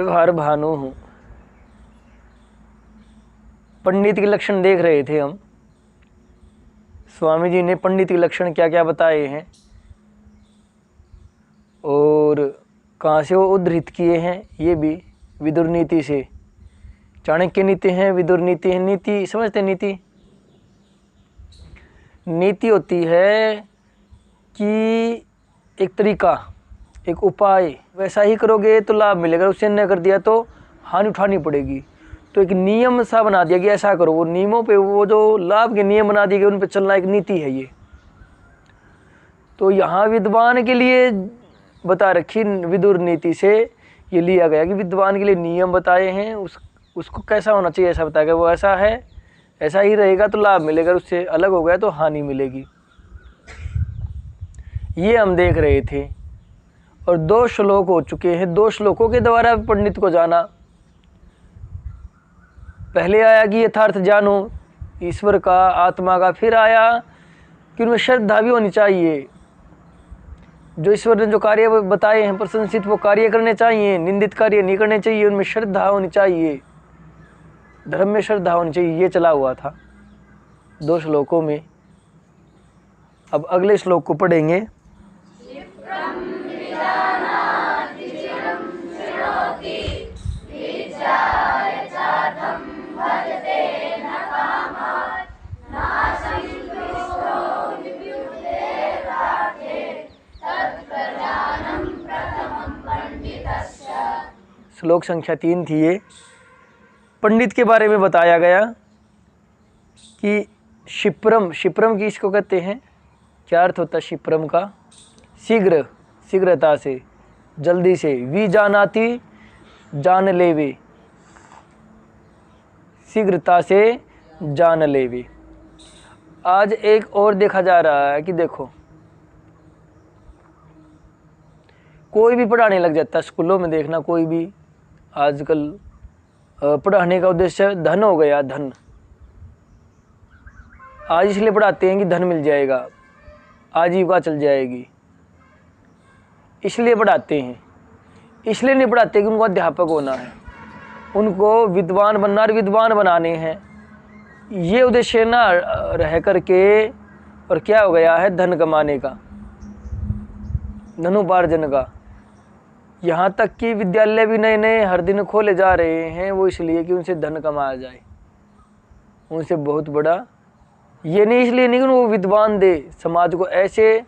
व्यवहार भानु हूँ। पंडित के लक्षण देख रहे थे हम। स्वामी जी ने पंडित के लक्षण क्या क्या बताए हैं और कहाँ से वो उद्धृत किए हैं, ये भी विदुर नीति से। चाणक्य नीति है, विदुर नीति है। नीति समझते? नीति होती है कि एक तरीका, एक उपाय, वैसा ही करोगे तो लाभ मिलेगा, उससे न कर दिया तो हानि उठानी पड़ेगी। तो एक नियम सा बना दिया कि ऐसा करो, वो नियमों पे, वो जो लाभ के नियम बना दिए गए उन पे चलना एक नीति है ये। तो यहाँ विद्वान के लिए बता रखी विदुर नीति से ये लिया गया कि विद्वान के लिए नियम बताए हैं, उसको कैसा होना चाहिए ऐसा बताया गया। वो ऐसा है, ऐसा ही रहेगा तो लाभ मिलेगा, उससे अलग हो गया तो हानि मिलेगी। ये हम देख रहे थे। और 2 श्लोक हो चुके हैं। 2 श्लोकों के द्वारा पंडित को जाना। पहले आया कि यथार्थ जानो ईश्वर का, आत्मा का। फिर आया कि उनमें श्रद्धा भी होनी चाहिए। जो ईश्वर ने जो कार्य बताए हैं प्रशंसित, वो कार्य करने चाहिए, निंदित कार्य नहीं करने चाहिए। उनमें श्रद्धा होनी चाहिए, धर्म में श्रद्धा होनी चाहिए। ये चला हुआ था 2 श्लोकों में। अब अगले श्लोक को पढ़ेंगे। श्लोक संख्या 3 थी ये। पंडित के बारे में बताया गया कि क्षिप्रम, क्षिप्रम की इसको कहते हैं, क्या अर्थ होता है क्षिप्रम का? शीघ्र, शीघ्रता से, जल्दी से। विजानाति जान लेवे, शीघ्रता से जान लेवे। आज एक और देखा जा रहा है कि देखो, कोई भी पढ़ाने लग जाता है स्कूलों में। देखना कोई भी आजकल पढ़ाने का उद्देश्य धन हो गया, धन। आज इसलिए पढ़ाते हैं कि धन मिल जाएगा, आजीविका चल जाएगी, इसलिए पढ़ाते हैं। इसलिए नहीं पढ़ाते कि उनको अध्यापक होना है, उनको विद्वान बनना और विद्वान बनाने हैं। ये उद्देश्य ना रह करके और क्या हो गया है, धन कमाने का, धनोपार्जन का। यहाँ तक कि विद्यालय भी नए नए हर दिन खोले जा रहे हैं, वो इसलिए कि उनसे धन कमाया जाए, उनसे बहुत बड़ा। ये नहीं इसलिए नहीं कि वो विद्वान दे, समाज को ऐसे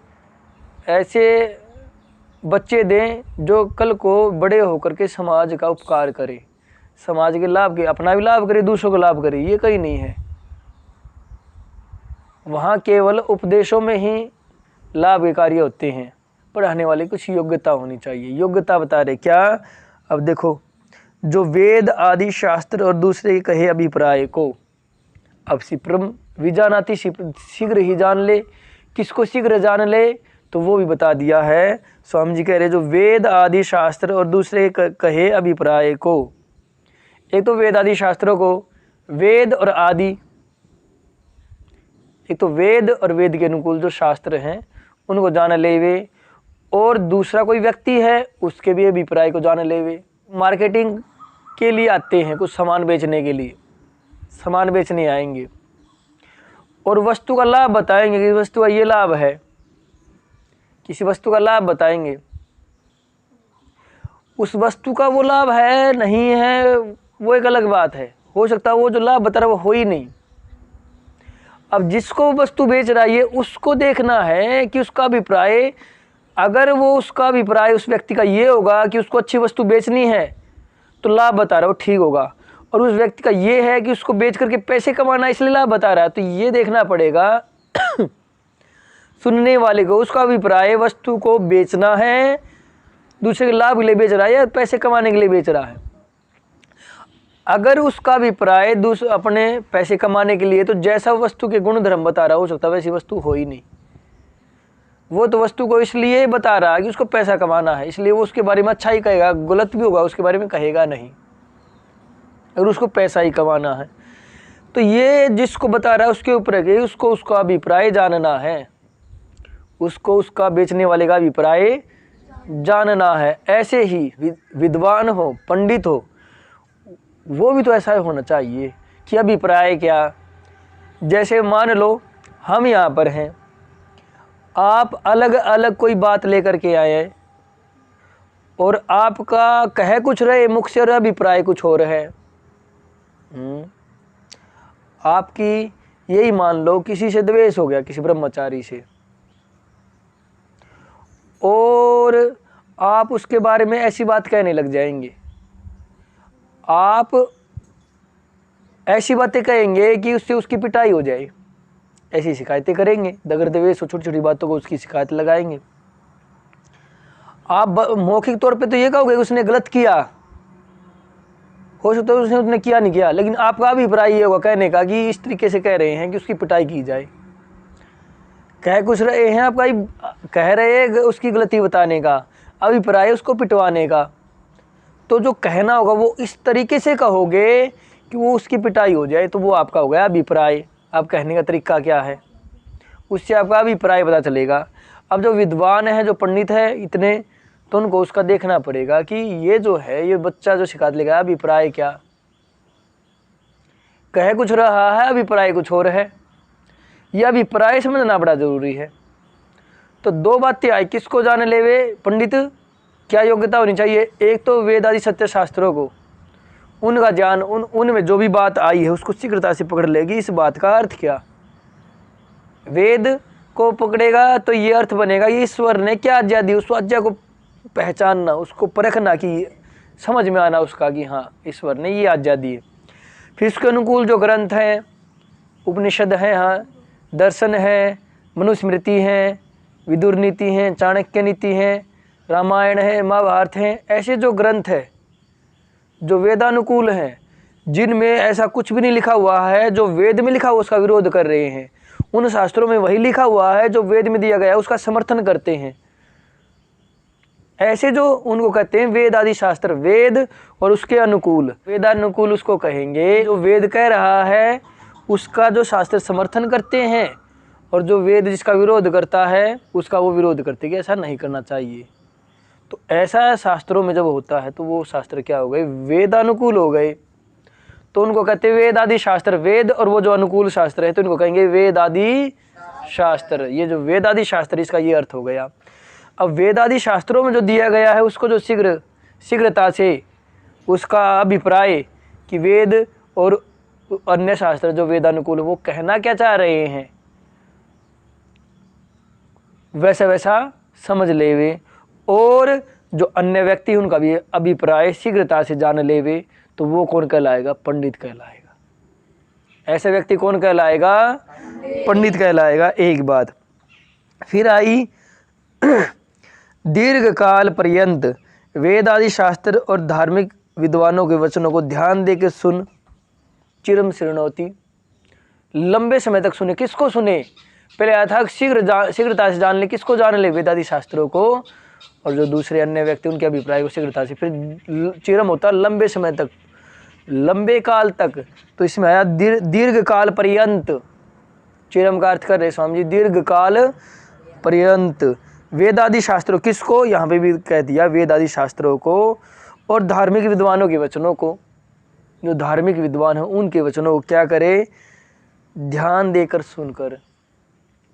ऐसे बच्चे दें जो कल को बड़े होकर के समाज का उपकार करे, समाज के लाभ के, अपना भी लाभ करे, दूसरों को लाभ करे। ये कहीं नहीं है। वहाँ केवल उपदेशों में ही लाभ के कार्य होते हैं। पढ़ाने वाले कुछ योग्यता होनी चाहिए। योग्यता बता रहे क्या? अब देखो, जो वेद आदि शास्त्र और दूसरे कहे अभिप्राय को, अब क्षिप्रम विजानाति, शीघ्र ही जान ले। किसको शीघ्र जान ले? तो वो भी बता दिया है। स्वामी जी कह रहे जो वेद आदि शास्त्र और दूसरे कहे अभिप्राय को। एक तो वेद आदि शास्त्रों को, वेद और आदि, एक तो वेद और वेद के अनुकूल जो शास्त्र हैं उनको जान ले वे, और दूसरा कोई व्यक्ति है उसके भी अभिप्राय को जान ले वे। मार्केटिंग के लिए आते हैं, कुछ सामान बेचने के लिए, सामान बेचने आएंगे और वस्तु का लाभ बताएंगे कि वस्तु का ये लाभ है, किसी वस्तु का लाभ बताएंगे। उस वस्तु का वो लाभ है नहीं है वो एक अलग बात है, हो सकता है वो जो लाभ बता रहा है वो हो ही नहीं। अब जिसको वस्तु बेच रहा है ये उसको देखना है कि उसका अभिप्राय, अगर वो उसका अभिप्राय उस व्यक्ति का ये होगा कि उसको अच्छी वस्तु बेचनी है तो लाभ बता रहा है वो ठीक होगा, और उस व्यक्ति का ये है कि उसको बेच करके पैसे कमाना इसलिए लाभ बता रहा है, तो ये देखना पड़ेगा सुनने वाले को उसका अभिप्राय वस्तु को बेचना है, दूसरे के लाभ के लिए बेच रहा है या पैसे कमाने के लिए बेच रहा है। अगर उसका अभिप्राय अपने पैसे कमाने के लिए, तो जैसा वस्तु के गुण धर्म बता रहा हो सकता है वैसी वस्तु हो ही नहीं। वो तो वस्तु को इसलिए बता रहा है कि उसको पैसा कमाना है, इसलिए वो उसके बारे में अच्छा ही कहेगा, गलत भी होगा उसके बारे में कहेगा नहीं, अगर उसको पैसा ही कमाना है। तो ये जिसको बता रहा है उसके ऊपर है कि उसको उसका अभिप्राय जानना है, उसको उसका बेचने वाले का अभिप्राय जानना है। ऐसे ही विद्वान हो, पंडित हो, वो भी तो ऐसा होना चाहिए कि अभिप्राय क्या। जैसे मान लो हम यहाँ पर हैं, आप अलग अलग कोई बात लेकर के आए हैं और आपका कह कुछ रहे मुख से और अभिप्राय कुछ हो रहा है। आपकी यही मान लो किसी से द्वेष हो गया, किसी ब्रह्मचारी से, और आप उसके बारे में ऐसी बात कहने लग जाएंगे, आप ऐसी बातें कहेंगे कि उससे उसकी पिटाई हो जाए, ऐसी शिकायतें करेंगे, दगर द्वेष हो, छोटी छोटी बातों को उसकी शिकायत लगाएंगे। आप मौखिक तौर पे तो ये कहोगे उसने गलत किया, हो सकता है उसने किया नहीं किया, लेकिन आपका अभिप्राय ये होगा कहने का कि इस तरीके से कह रहे हैं कि उसकी पिटाई की जाए। कह कुछ रहे हैं, आपका कह रहे हैं उसकी गलती बताने का, अभिप्राय उसको पिटवाने का। तो जो कहना होगा वो इस तरीके से कहोगे कि वो उसकी पिटाई हो जाए, तो वो आपका हो गया अभिप्राय। आप कहने का तरीका क्या है, उससे आपका अभिप्राय पता चलेगा। अब जो विद्वान है, जो पंडित है इतने, तो उनको उसका देखना पड़ेगा कि ये जो है, ये बच्चा जो शिकायत लेगा, अभिप्राय क्या, कह कुछ रहा है, अभिप्राय कुछ और है। यह अभिप्राय समझना बड़ा जरूरी है। तो दो बातें आई, किसको जान लेवे पंडित, क्या योग्यता होनी चाहिए। एक तो वेद आदि सत्य शास्त्रों को, उनका ज्ञान, उनमें जो भी बात आई है उसको शीघ्रता से पकड़ लेगी। इस बात का अर्थ क्या, वेद को पकड़ेगा तो ये अर्थ बनेगा ईश्वर ने क्या आज्ञा दी, उस आज्ञा को पहचानना, उसको परखना, कि समझ में आना उसका कि हाँ ईश्वर ने ये आज्ञा दी है। फिर इसके अनुकूल जो ग्रंथ हैं, उपनिषद हैं, हाँ दर्शन है, मनुस्मृति हैं, विदुर नीति हैं, चाणक्य नीति हैं, रामायण है, महाभारत हैं, ऐसे जो ग्रंथ है जो वेदानुकूल हैं, जिनमें ऐसा कुछ भी नहीं लिखा हुआ है जो वेद में लिखा हुआ उसका विरोध कर रहे हैं, उन शास्त्रों में वही लिखा हुआ है जो वेद में दिया गया है उसका समर्थन करते हैं, ऐसे जो उनको कहते हैं वेद आदि शास्त्र। वेद और उसके अनुकूल, वेदानुकूल उसको कहेंगे जो वेद कह रहा है उसका जो शास्त्र समर्थन करते हैं, और जो वेद जिसका विरोध करता है उसका वो विरोध करते हैं कि ऐसा नहीं करना चाहिए। तो ऐसा शास्त्रों में जब होता है तो वो शास्त्र क्या हो गए, वेदानुकूल हो गए। तो उनको कहते हैं वेद आदि शास्त्र। वेद और वो जो अनुकूल शास्त्र है तो इनको कहेंगे वेद आदि शास्त्र। ये जो वेद आदि शास्त्र, इसका ये अर्थ हो गया। अब वेद आदि शास्त्रों में जो दिया गया है उसको जो शीघ्रता से उसका अभिप्राय कि वेद और अन्य शास्त्र जो वेदानुकूल वो कहना क्या चाह रहे हैं, वैसा वैसा समझ लेवे, और जो अन्य व्यक्ति उनका भी अभिप्राय शीघ्रता से जान लेवे, तो वो कौन कहलाएगा, पंडित कहलाएगा। ऐसे व्यक्ति कौन कहलाएगा, पंडित कहलाएगा। एक बात फिर आई, दीर्घ काल पर्यंत वेद आदि शास्त्र और धार्मिक विद्वानों के वचनों को ध्यान दे के सुन, चिरम शृणोति, लंबे समय तक सुने। किसको सुने, पहले आया था शीघ्रता से जान ले, किसको जान ले, वेद आदि शास्त्रों को, और जो दूसरे अन्य व्यक्ति उनके अभिप्राय को शीघ्रता से। फिर चिरम होता लंबे समय तक, लंबे काल तक, तो इसमें आया दीर्घ काल पर्यंत। चिरम का अर्थ कर रहे स्वामी जी दीर्घ काल पर्यंत। वेद आदि शास्त्रों, किसको, यहाँ पे भी कह दिया वेद आदि शास्त्रों को, और धार्मिक विद्वानों के वचनों को। जो धार्मिक विद्वान हैं उनके वचनों को क्या करे, ध्यान देकर सुनकर,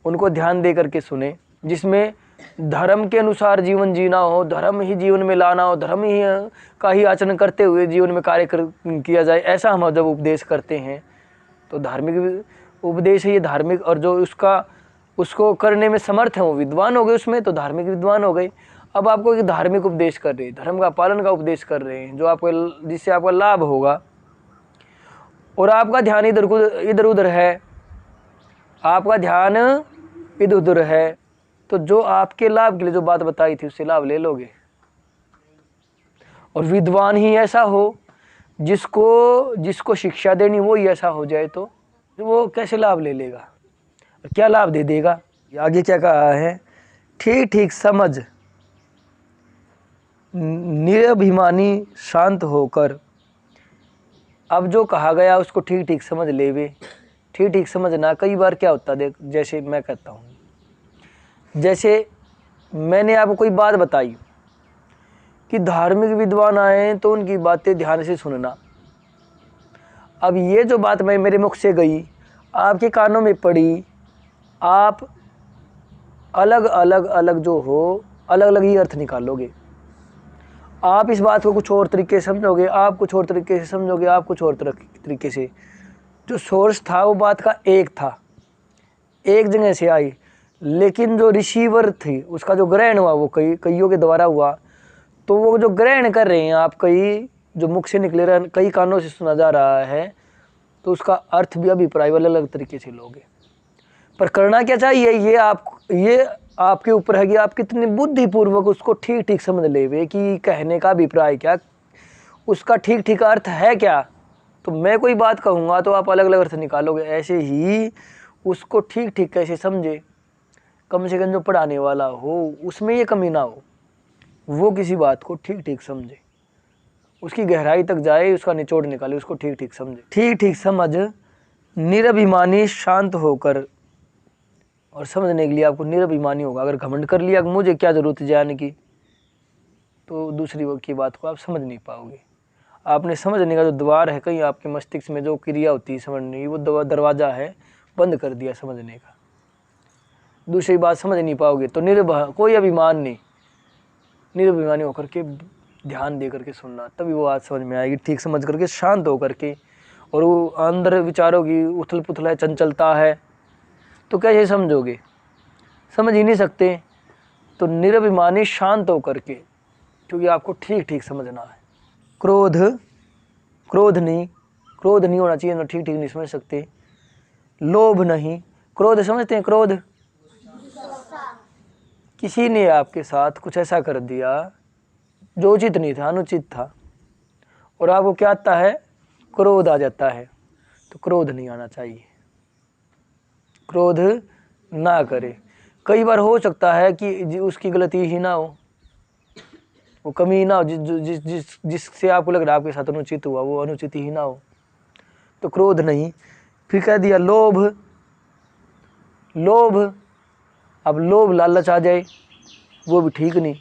उनको ध्यान देकर के सुने, जिसमें धर्म के अनुसार जीवन जीना हो, धर्म ही जीवन में लाना हो, धर्म ही का ही आचरण करते हुए जीवन में कार्य किया जाए, ऐसा हम जब उपदेश करते हैं तो धार्मिक उपदेश है ये धार्मिक। और जो उसको करने में समर्थ है वो विद्वान हो गए उसमें, तो धार्मिक विद्वान हो गए। अब आपको एक धार्मिक उपदेश कर रहे हैं, धर्म का पालन का उपदेश कर रहे हैं, जो आपको, जिससे आपका लाभ होगा, और आपका ध्यान इधर उधर है, आपका ध्यान इधर उधर है, तो जो आपके लाभ के लिए जो बात बताई थी उससे लाभ ले लोगे। और विद्वान ही ऐसा हो जिसको शिक्षा देनी वो ही ऐसा हो जाए, तो वो कैसे लाभ ले लेगा, क्या लाभ दे देगा। आगे क्या कहा है, ठीक ठीक समझ, निरभिमानी शांत होकर। अब जो कहा गया उसको ठीक ठीक समझ लेवे। ठीक ठीक समझना, कई बार क्या होता है, देख जैसे मैं कहता हूँ, जैसे मैंने आपको कोई बात बताई, कि धार्मिक विद्वान आए तो उनकी बातें ध्यान से सुनना। अब ये जो बात मैं मेरे मुख से गई, आपके कानों में पड़ी, आप अलग अलग अलग जो हो अलग अलग ही अर्थ निकालोगे। आप इस बात को कुछ और तरीके से समझोगे, आप कुछ और तरीके से समझोगे, आप कुछ और तरीके से। जो सोर्स था वो बात का एक था, एक जगह से आई, लेकिन जो रिसीवर थी उसका जो ग्रहण हुआ वो कईयों के द्वारा हुआ। तो वो जो ग्रहण कर रहे हैं आप, कई जो मुख से निकले रहे, कई कानों से सुना जा रहा है, तो उसका अर्थ भी अभिप्राय अलग अलग तरीके से लोगे। पर करना क्या चाहिए, ये आपके ऊपर है कि आप कितने बुद्धिपूर्वक उसको ठीक ठीक समझ लेवे कि कहने का अभिप्राय क्या, उसका ठीक ठीक अर्थ है क्या। तो मैं कोई बात कहूँगा तो आप अलग अलग अर्थ निकालोगे। ऐसे ही उसको ठीक ठीक कैसे समझे, कम से कम जो पढ़ाने वाला हो उसमें ये कमी ना हो, वो किसी बात को ठीक ठीक समझे, उसकी गहराई तक जाए, उसका निचोड़ निकाले, उसको ठीक ठीक समझे। ठीक ठीक समझ, निरभिमानी शांत होकर, और समझने के लिए आपको निरभिमानी होगा। अगर घमंड कर लिया कि मुझे क्या ज़रूरत है जानने की, तो दूसरी की बात को आप समझ नहीं पाओगे। आपने समझने का जो द्वार है, कहीं आपके मस्तिष्क में जो क्रिया होती है समझने की, वो दरवाज़ा है, बंद कर दिया समझने का, दूसरी बात समझ नहीं पाओगे। तो कोई अभिमान नहीं, निरभिमानी होकर के ध्यान दे करके सुनना, तभी वो बात समझ में आएगी, ठीक समझ करके शांत होकर के। और वो अंदर विचारों की उथल पुथल है, चंचलता है, तो कैसे समझोगे, समझ ही नहीं सकते। तो निरभिमानी शांत होकर के, क्योंकि आपको ठीक ठीक समझना है। क्रोध नहीं होना चाहिए ना, ठीक ठीक नहीं समझ सकते। लोभ नहीं, क्रोध समझते हैं, क्रोध किसी ने आपके साथ कुछ ऐसा कर दिया जो उचित नहीं था, अनुचित था, और आपको क्या आता है, क्रोध आ जाता है। तो क्रोध नहीं आना चाहिए, क्रोध ना करे। कई बार हो सकता है कि उसकी गलती ही ना हो, वो कमी ही ना हो, जिससे आपको लग रहा है आपके साथ अनुचित हुआ, वो अनुचित ही ना हो, तो क्रोध नहीं। फिर कह दिया लोभ, अब लोभ लालच आ जाए, वो भी ठीक नहीं।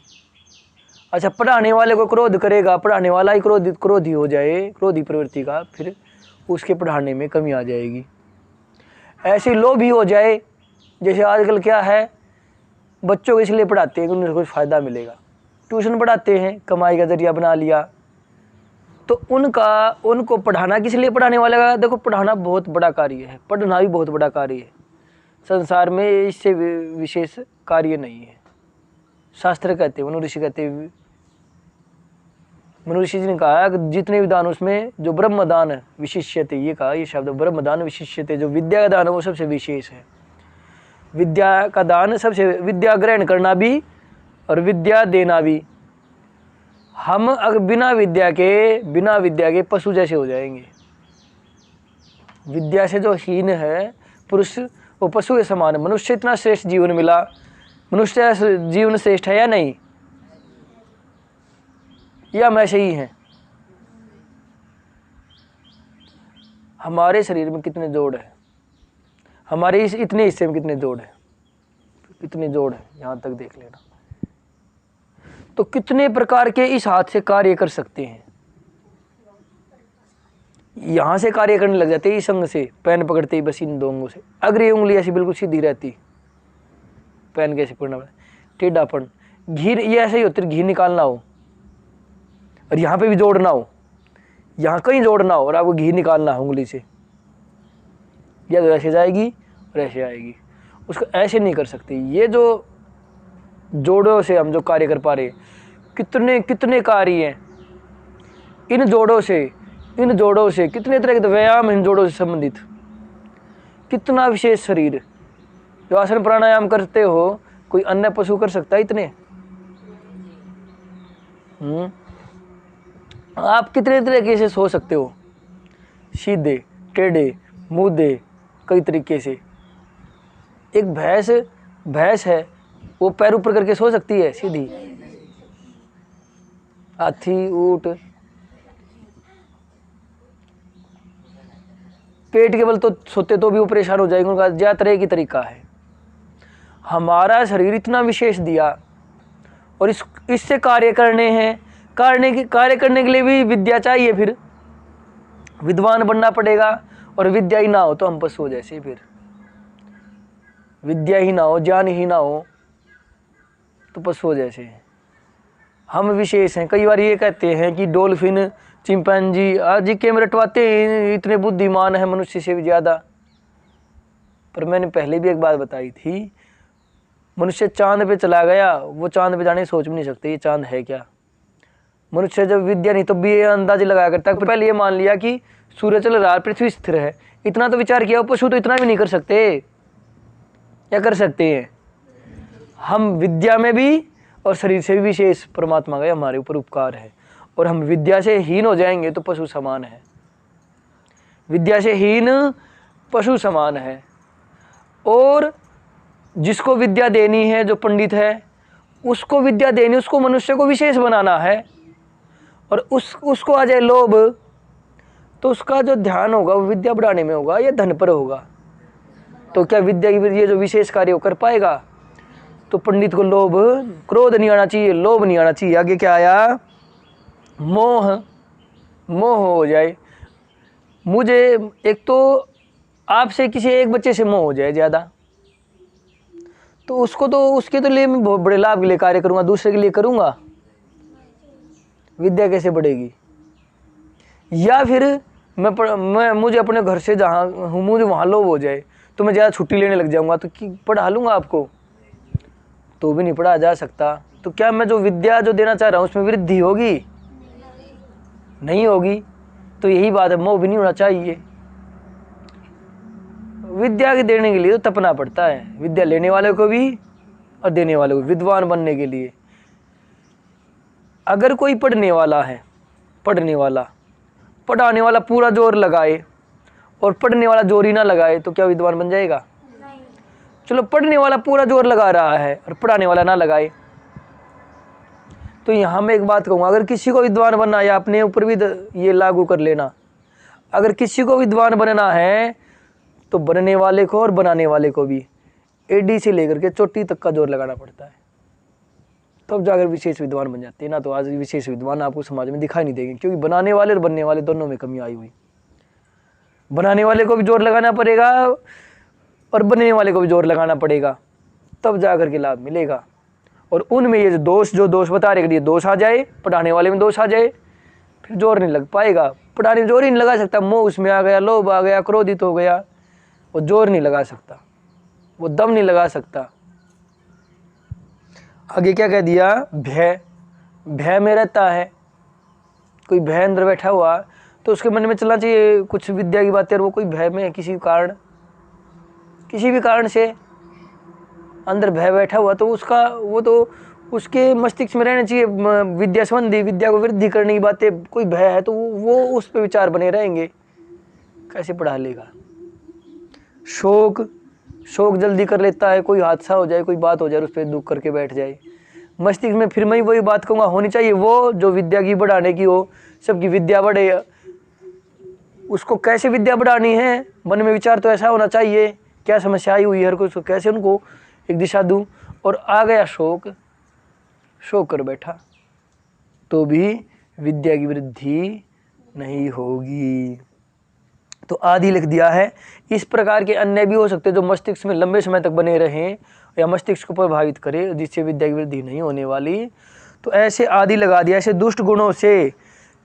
अच्छा, पढ़ाने वाले को क्रोध करेगा, पढ़ाने वाला ही क्रोधी हो जाए, क्रोधी प्रवृत्ति का, फिर उसके पढ़ाने में कमी आ जाएगी। ऐसे लोभ ही हो जाए, जैसे आजकल क्या है, बच्चों को इसलिए पढ़ाते हैं कि उन्हें कुछ फ़ायदा मिलेगा, ट्यूशन पढ़ाते हैं, कमाई का जरिया बना लिया, तो उनको पढ़ाना किस लिए, पढ़ाने वाले का देखो, पढ़ाना बहुत बड़ा कार्य है, पढ़ना भी बहुत बड़ा कार्य है, संसार में इससे विशेष कार्य नहीं है। शास्त्र कहते हैं, मनुष्य कहते हैं, मनुष्य जी ने कहा कि जितने भी दान उसमें जो ब्रह्मदान विशिष्यते, ये कहा, ये शब्द ब्रह्मदान विशिष्यते, जो विद्या का दान है वो सबसे विशेष है। विद्या का दान सबसे, विद्या ग्रहण करना भी और विद्या देना भी। हम अगर बिना विद्या के पशु जैसे हो जाएंगे। विद्या से जो हीन है पुरुष, वो पशु के समान है। मनुष्य इतना श्रेष्ठ जीवन मिला, मनुष्य जीवन श्रेष्ठ है या नहीं, या हम ऐसे ही हैं। हमारे शरीर में कितने जोड़ है, हमारे इस इतने हिस्से में कितने जोड़ है, यहाँ तक देख लेना। तो कितने प्रकार के इस हाथ से कार्य कर सकते हैं, यहाँ से कार्य करने लग जाते हैं, इस अंग से, पेन पकड़ते ही बस इन दो अंगों से। अग्र उंगली ऐसी बिल्कुल सीधी रहती, पेन कैसे पकड़ना, टेढ़ापन, घी ये ऐसे ही होती है, घी निकालना हो और यहाँ पे भी जोड़ना हो, यहाँ कहीं जोड़ना हो और आपको घी निकालना है उंगली से, या तो ऐसे जाएगी और ऐसे आएगी, उसको ऐसे नहीं कर सकते। ये जो जोड़ों से हम जो कार्य कर पा रहे, कितने कितने कार्य हैं इन जोड़ों से, कितने तरह के व्यायाम इन जोड़ों से संबंधित, कितना विशेष शरीर। जो आसन प्राणायाम करते हो, कोई अन्य पशु कर सकता है इतने? आप कितने तरीके से सो सकते हो, सीधे, टेढ़े, मूधे, कई तरीके से। एक भैंस है, वो पैर ऊपर करके सो सकती है सीधी। हाथी, ऊंट, पेट के बल तो सोते तो भी वो परेशान हो जाएंगे, उनका ज्यादा तरह की तरीका है। हमारा शरीर इतना विशेष दिया और इससे कार्य करने हैं, कार्य करने के लिए भी विद्या चाहिए, फिर विद्वान बनना पड़ेगा। और विद्या ही ना हो तो हम पशु हो जैसे, फिर विद्या ही ना हो, ज्ञान ही ना हो तो पशु हो जैसे। हम विशेष हैं। कई बार ये कहते हैं कि डॉल्फिन, चिंपैंजी आज के में रटवाते हैं, इतने बुद्धिमान है मनुष्य से भी ज़्यादा। पर मैंने पहले भी एक बात बताई थी, मनुष्य चांद पे चला गया, वो चांद पे जाने सोच भी नहीं सकते ये चांद है क्या। मनुष्य जब विद्या नहीं तो भी ये अंदाजे लगाया करता है। पहले ये मान लिया कि सूर्य चल रहा है, पृथ्वी स्थिर है, इतना तो विचार किया। पशु तो इतना भी नहीं कर सकते, या कर सकते हैं? हम विद्या में भी और शरीर से भी विशेष परमात्मा का हमारे ऊपर उपकार है। और हम विद्या से हीन हो जाएंगे तो पशु समान है। विद्या से हीन पशु समान है। और जिसको विद्या देनी है, जो पंडित है, उसको विद्या देनी, उसको मनुष्य को विशेष बनाना है। और उसको आ जाए लोभ, तो उसका जो ध्यान होगा वो विद्या बढ़ाने में होगा या धन पर होगा। तो क्या विद्या की ये जो विशेष कार्य वो कर पाएगा? तो पंडित को लोभ, क्रोध नहीं आना चाहिए, लोभ नहीं आना चाहिए। आगे क्या आया? मोह। मोह हो जाए। मुझे एक तो आपसे किसी एक बच्चे से मोह हो जाए ज़्यादा, तो उसके तो लिए मैं बहुत बड़े लाभ के लिए कार्य करूँगा, दूसरे के लिए करूँगा, विद्या कैसे बढ़ेगी? या फिर मुझे अपने घर से जहाँ हूँ मुझे वहाँ लोभ हो जाए तो मैं ज़्यादा छुट्टी लेने लग जाऊँगा, तो पढ़ा लूँगा आपको, तो भी नहीं पढ़ा जा सकता। तो क्या मैं जो विद्या जो देना चाह रहा हूँ उसमें वृद्धि होगी? नहीं होगी। तो यही बात है, मोह भी नहीं होना चाहिए। विद्या के देने के लिए तो तपना पड़ता है, विद्या लेने वाले को भी और देने वाले को, विद्वान बनने के लिए। अगर कोई पढ़ने वाला है, पढ़ाने वाला पूरा जोर लगाए और पढ़ने वाला जोर ही ना लगाए, तो क्या विद्वान बन जाएगा? नहीं। चलो पढ़ने वाला पूरा जोर लगा रहा है और पढ़ाने वाला ना लगाए, तो यहाँ मैं एक बात कहूँगा, अगर किसी को विद्वान बनना है, अपने ऊपर भी ये लागू कर लेना, अगर किसी को विद्वान बनना है तो बनने वाले को और बनाने वाले को भी एडी से लेकर के चोटी तक का जोर लगाना पड़ता है, तब जाकर विशेष विद्वान बन जाते हैं। ना तो आज विशेष विद्वान आपको समाज में दिखाई नहीं देंगे, क्योंकि बनाने वाले और बनने वाले दोनों में कमी आई हुई। बनाने वाले को भी जोर लगाना पड़ेगा और बनने वाले को भी जोर लगाना पड़ेगा, तब जाकर के लाभ मिलेगा। और उनमें ये जो दोष बता रहे, ये दोष आ जाए, पढ़ाने वाले में दोष आ जाए, फिर जोर नहीं लग पाएगा। पढ़ाने में जोर ही नहीं लगा सकता, मोह उसमें आ गया, लोभ आ गया, क्रोधित हो गया, वो जोर नहीं लगा सकता, वो दम नहीं लगा सकता। आगे क्या कह दिया? भय में रहता है। कोई भय अंदर बैठा हुआ तो उसके मन में चलना चाहिए कुछ विद्या की बातें, और वो कोई भय में किसी भी कारण से अंदर भय बैठा हुआ, तो वो तो उसके मस्तिष्क में रहना चाहिए विद्या संबंधी, विद्या को वृद्धि करने की बातें। कोई भय है तो वो उस पर विचार बने रहेंगे, कैसे पढ़ा लेगा? शोक जल्दी कर लेता है, कोई हादसा हो जाए, कोई बात हो जाए, उस पर दुख करके बैठ जाए मस्तिष्क में। फिर मैं वही बात कहूँगा, होनी चाहिए वो जो विद्या की बढ़ाने की हो, सबकी विद्या बढ़े। उसको कैसे विद्या बढ़ानी है, मन में विचार तो ऐसा होना चाहिए, क्या समस्या आई हुई है हर कोई, कैसे उनको एक दिशा दूँ। और आ गया शोक कर बैठा, तो भी विद्या की वृद्धि नहीं होगी। तो आदि लिख दिया है। इस प्रकार के अन्य भी हो सकते जो मस्तिष्क में लंबे समय तक बने रहें या मस्तिष्क को प्रभावित करे, जिससे विद्या की वृद्धि नहीं होने वाली। तो ऐसे आदि लगा दिया। ऐसे दुष्ट गुणों से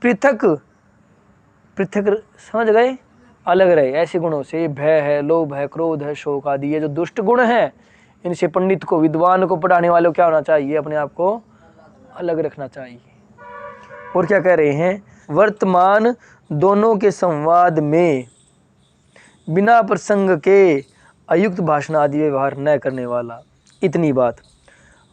पृथक समझ गए, अलग रहे। ऐसे गुणों से भय है, लोभ है, क्रोध है, शोक आदि, ये जो दुष्ट गुण हैं, इनसे पंडित को, विद्वान को, पढ़ाने वाले को क्या होना चाहिए? अपने आप को अलग रखना चाहिए। और क्या कह रहे हैं? वर्तमान दोनों के संवाद में बिना प्रसंग के अयुक्त भाषण आदि व्यवहार न करने वाला। इतनी बात।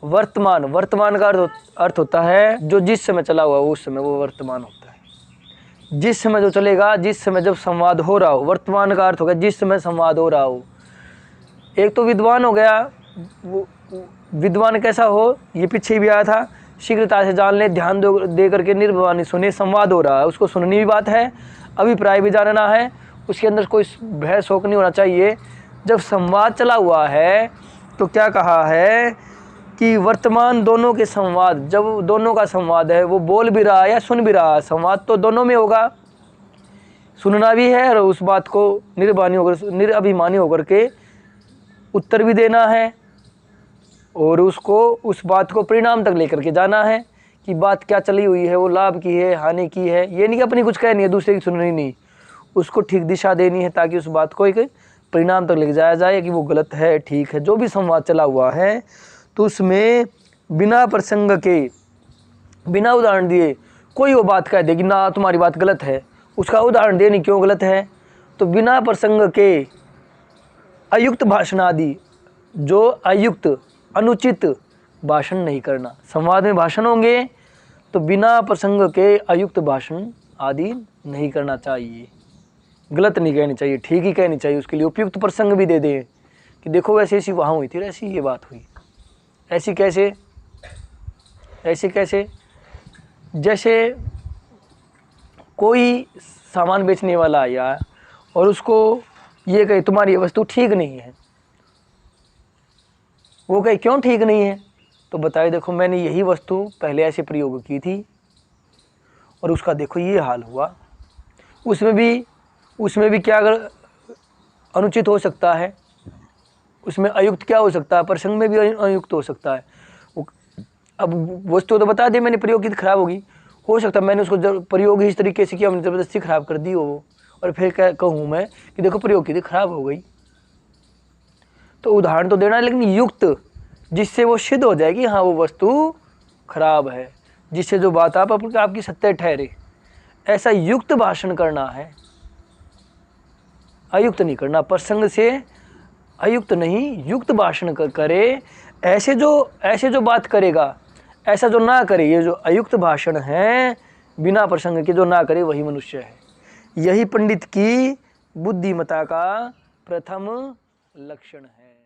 वर्तमान का अर्थ होता है जो जिस समय चला हुआ उस समय वो वर्तमान होता है। जिस समय जो चलेगा, जिस समय जब संवाद हो रहा हो, वर्तमान का अर्थ होगा जिस समय संवाद हो रहा हो। एक तो विद्वान हो गया, वो विद्वान कैसा हो, ये पीछे भी आया था। शीघ्रता से जान ले, ध्यान दे करके निर्भवानी सुने। संवाद हो रहा है, उसको सुननी भी बात है, अभिप्राय भी जानना है, उसके अंदर कोई भय शोक नहीं होना चाहिए। जब संवाद चला हुआ है तो क्या कहा है कि वर्तमान दोनों के संवाद, जब दोनों का संवाद है, वो बोल भी रहा है या सुन भी रहा है, संवाद तो दोनों में होगा, सुनना भी है और उस बात को निरअभिमानी होकर के उत्तर भी देना है और उसको उस बात को परिणाम तक लेकर के जाना है कि बात क्या चली हुई है, वो लाभ की है, हानि की है। ये नहीं कि अपनी कुछ कहनी है, दूसरे की सुननी नहीं, उसको ठीक दिशा देनी है ताकि उस बात को एक परिणाम तक ले जाया जाए कि वो गलत है, ठीक है। जो भी संवाद चला हुआ है तो उसमें बिना प्रसंग के, बिना उदाहरण दिए कोई वो बात कह देगी ना तुम्हारी बात गलत है, उसका उदाहरण दे नहीं क्यों गलत है। तो बिना प्रसंग के अयुक्त भाषण आदि, जो अयुक्त अनुचित भाषण नहीं करना। संवाद में भाषण होंगे तो बिना प्रसंग के अयुक्त भाषण आदि नहीं करना चाहिए, गलत नहीं कहनी चाहिए, ठीक ही कहनी चाहिए। उसके लिए उपयुक्त प्रसंग भी दे दें कि देखो वैसे ऐसी वहाँ हुई थी, ऐसी ये बात हुई, ऐसी कैसे, ऐसे कैसे। जैसे कोई सामान बेचने वाला आया और उसको ये कहे तुम्हारी ये वस्तु ठीक नहीं है, वो कहे क्यों ठीक नहीं है, तो बताए देखो मैंने यही वस्तु पहले ऐसे प्रयोग की थी और उसका देखो ये हाल हुआ। उसमें भी क्या अगर अनुचित हो सकता है, उसमें अयुक्त क्या हो सकता है, प्रसंग में भी अयुक्त हो सकता है। अब वस्तु तो बता दे मैंने प्रयोग की तो खराब होगी, हो सकता है मैंने उसको प्रयोग ही इस तरीके से किया, मैंने ज़बरदस्ती खराब कर दी हो और फिर क्या कहूँ मैं कि देखो प्रयोग की थी खराब हो गई। तो उदाहरण तो देना है लेकिन युक्त, जिससे वो सिद्ध हो जाएगी हाँ वो वस्तु खराब है, जिससे जो बात आपकी सत्य ठहरे, ऐसा युक्त भाषण करना है, अयुक्त नहीं करना। प्रसंग से अयुक्त नहीं, युक्त भाषण करे। ऐसे जो बात करेगा, ऐसा जो ना करे, ये जो अयुक्त भाषण है बिना प्रसंग के जो ना करे वही मनुष्य है। यही पंडित की बुद्धिमता का प्रथम लक्षण है।